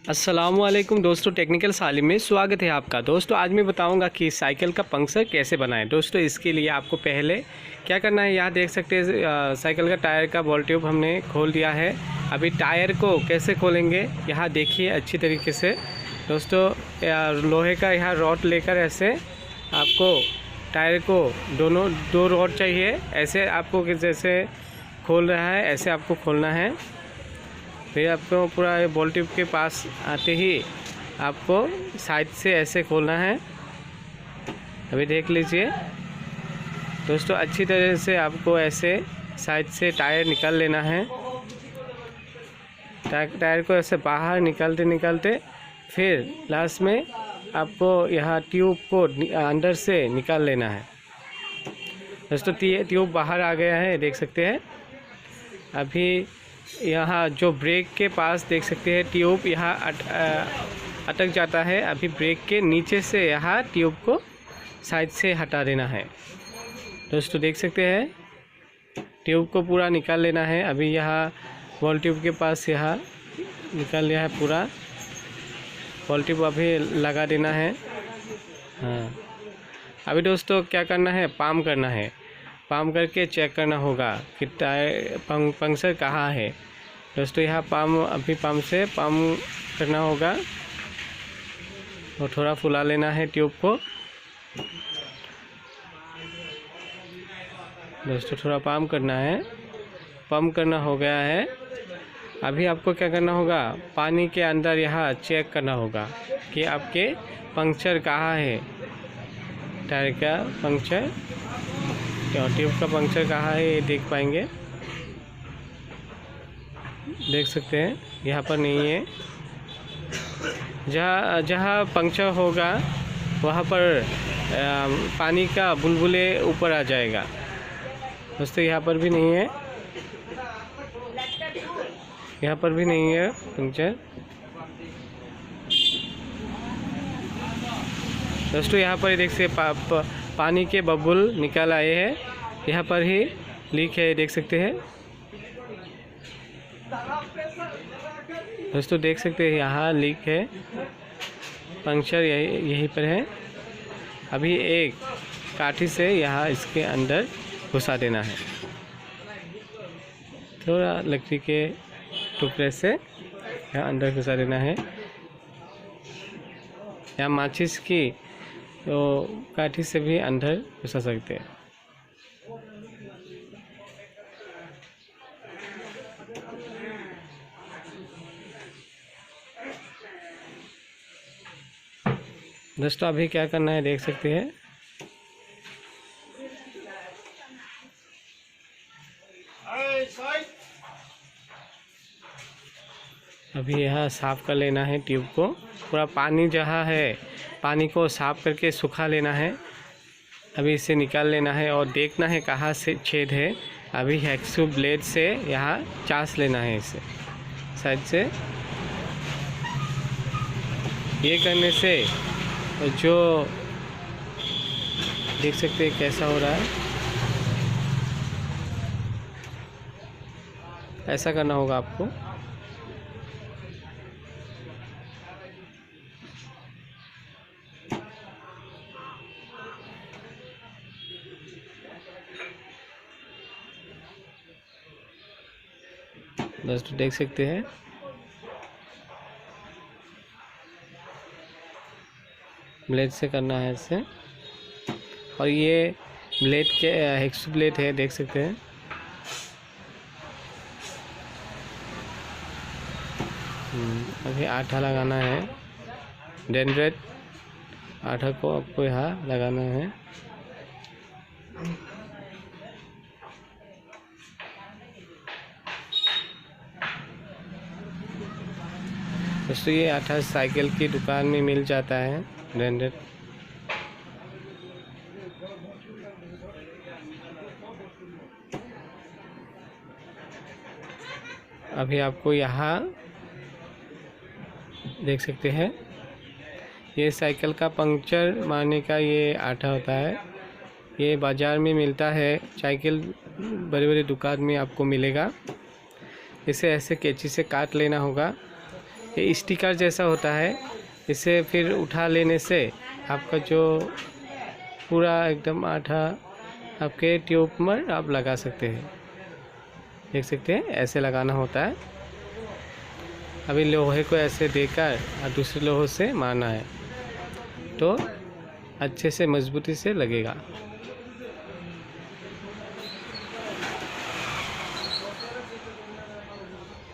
अस्सलामुअलैकुम दोस्तों, टेक्निकल सालिम में स्वागत है आपका। दोस्तों आज मैं बताऊंगा कि साइकिल का पंक्चर कैसे बनाएं। दोस्तों इसके लिए आपको पहले क्या करना है, यहाँ देख सकते हैं साइकिल का टायर का बॉल ट्यूब हमने खोल दिया है। अभी टायर को कैसे खोलेंगे यहाँ देखिए अच्छी तरीके से। दोस्तों लोहे का यहाँ रॉड लेकर ऐसे आपको टायर को दो रॉड चाहिए, ऐसे आपको जैसे खोल रहा है ऐसे आपको खोलना है। फिर आपको पूरा बॉल ट्यूब के पास आते ही आपको साइड से ऐसे खोलना है। अभी देख लीजिए दोस्तों, अच्छी तरह से आपको ऐसे साइड से टायर निकाल लेना है। टायर को ऐसे बाहर निकालते फिर लास्ट में आपको यहाँ ट्यूब को अंदर से निकाल लेना है। दोस्तों ट्यूब बाहर आ गया है, देख सकते हैं। अभी यहाँ जो ब्रेक के पास देख सकते हैं ट्यूब यहाँ अटक जाता है। अभी ब्रेक के नीचे से यहाँ ट्यूब को साइड से हटा देना है। दोस्तों देख सकते हैं ट्यूब को पूरा निकाल लेना है। अभी यहाँ बॉल ट्यूब के पास यहाँ निकाल लिया है पूरा। बॉल ट्यूब अभी लगा देना है। हाँ, अभी दोस्तों क्या करना है, पाम करना है। पाम करके चेक करना होगा कि टायर पंक्चर कहाँ है। दोस्तों यहाँ पाम से पाम करना होगा और थोड़ा फुला लेना है ट्यूब को। दोस्तों थोड़ा पाम करना है, पंप करना हो गया है। अभी आपको क्या करना होगा, पानी के अंदर यहाँ चेक करना होगा कि आपके पंक्चर कहाँ है। टायर का पंक्चर, ट्यूब का पंक्चर कहाँ है ये देख पाएंगे। देख सकते हैं यहाँ पर नहीं है। जहाँ पंक्चर होगा वहाँ पर पानी का बुलबुले ऊपर आ जाएगा। दोस्तों यहाँ पर भी नहीं है, यहाँ पर भी नहीं है पंक्चर। दोस्तों यहाँ पर देख सकते पानी के बबुल निकल आए हैं, यहाँ पर ही लीक है, देख सकते हैं। दोस्तों देख सकते हैं यहाँ लीक है, पंक्चर यहीं पर है। अभी एक काठी से यहाँ इसके अंदर घुसा देना है। थोड़ा लकड़ी के टुकड़े से यहाँ अंदर घुसा देना है। यहाँ माचिस की तो काठी से भी अंदर घुसा सकते हैं। दोस्तों अभी क्या करना है देख सकते हैं। अभी यहाँ साफ़ कर लेना है ट्यूब को। पूरा पानी जहाँ है पानी को साफ़ करके सुखा लेना है। अभी इसे निकाल लेना है और देखना है कहाँ से छेद है। अभी हैक्सू ब्लेड से यहाँ चास लेना है इसे साइड से। ये करने से जो देख सकते हैं कैसा हो रहा है, ऐसा करना होगा आपको। दोस्तों देख सकते हैं ब्लेड से करना है इसे। और ये ब्लेड के हेक्सू ब्लेड है, देख सकते हैं। अभी आटा लगाना है, डेंड्रेट आटा को आपको यहाँ लगाना है। दोस्तों ये आटा साइकिल की दुकान में मिल जाता है, ब्रांडेड। अभी आपको यहाँ देख सकते हैं ये साइकिल का पंक्चर मारने का ये आटा होता है। ये बाज़ार में मिलता है, साइकिल बड़ी बड़ी दुकान में आपको मिलेगा। इसे ऐसे कैंची से काट लेना होगा। ये स्टिकर जैसा होता है, इसे फिर उठा लेने से आपका जो पूरा एकदम आठा आपके ट्यूब में आप लगा सकते हैं। देख सकते हैं ऐसे लगाना होता है। अभी लोहे को ऐसे देकर और दूसरे लोहे से मारना है तो अच्छे से मजबूती से लगेगा।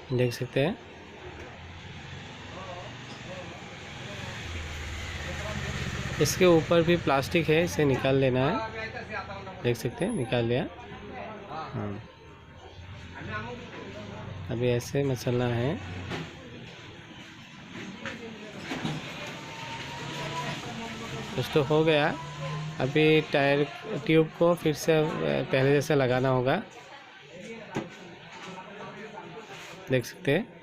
देख सकते हैं इसके ऊपर भी प्लास्टिक है, इसे निकाल लेना है। देख सकते हैं निकाल लिया। हाँ, अभी ऐसे मसलना है। दोस्तों हो गया। अभी टायर ट्यूब को फिर से पहले जैसे लगाना होगा। देख सकते हैं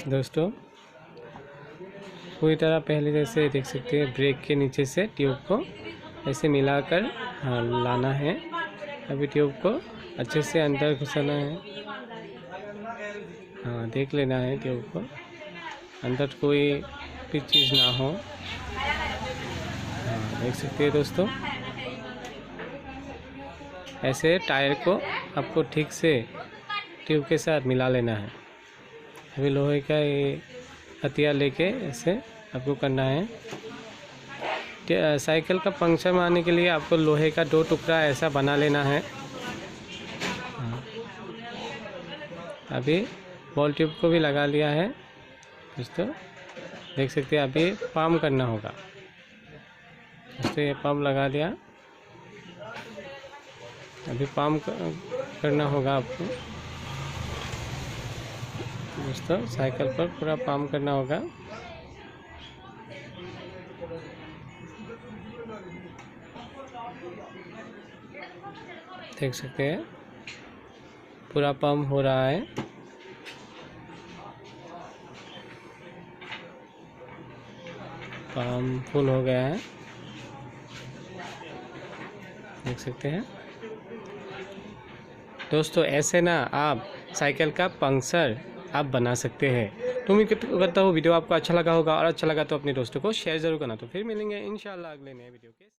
दोस्तों पूरी तरह पहले जैसे देख सकते हैं ब्रेक के नीचे से ट्यूब को ऐसे मिलाकर लाना है। अभी ट्यूब को अच्छे से अंदर घुसाना है। हाँ, देख लेना है ट्यूब को अंदर कोई भी चीज़ ना हो। हाँ, देख सकते हैं दोस्तों ऐसे टायर को आपको ठीक से ट्यूब के साथ मिला लेना है। अभी लोहे का ये हथियार लेके ऐसे आपको करना है। साइकिल का पंक्चर मारने के लिए आपको लोहे का 2 टुकड़ा ऐसा बना लेना है। हाँ, अभी बॉल ट्यूब को भी लगा लिया है दोस्तों। देख सकते हैं अभी पंप करना होगा दोस्तों। ये पंप लगा दिया, अभी पंप करना होगा आपको दोस्तों। साइकिल पर पूरा पंप करना होगा। देख सकते हैं पूरा पंप हो रहा है। पंप फुल हो गया है, देख सकते हैं दोस्तों। ऐसे ना आप साइकिल का पंक्चर आप बना सकते हैं। तो उम्मीद करता हूँ वीडियो आपको अच्छा लगा होगा, और अच्छा लगा तो अपने दोस्तों को शेयर ज़रूर करना। तो फिर मिलेंगे इंशाल्लाह अगले नए वीडियो के।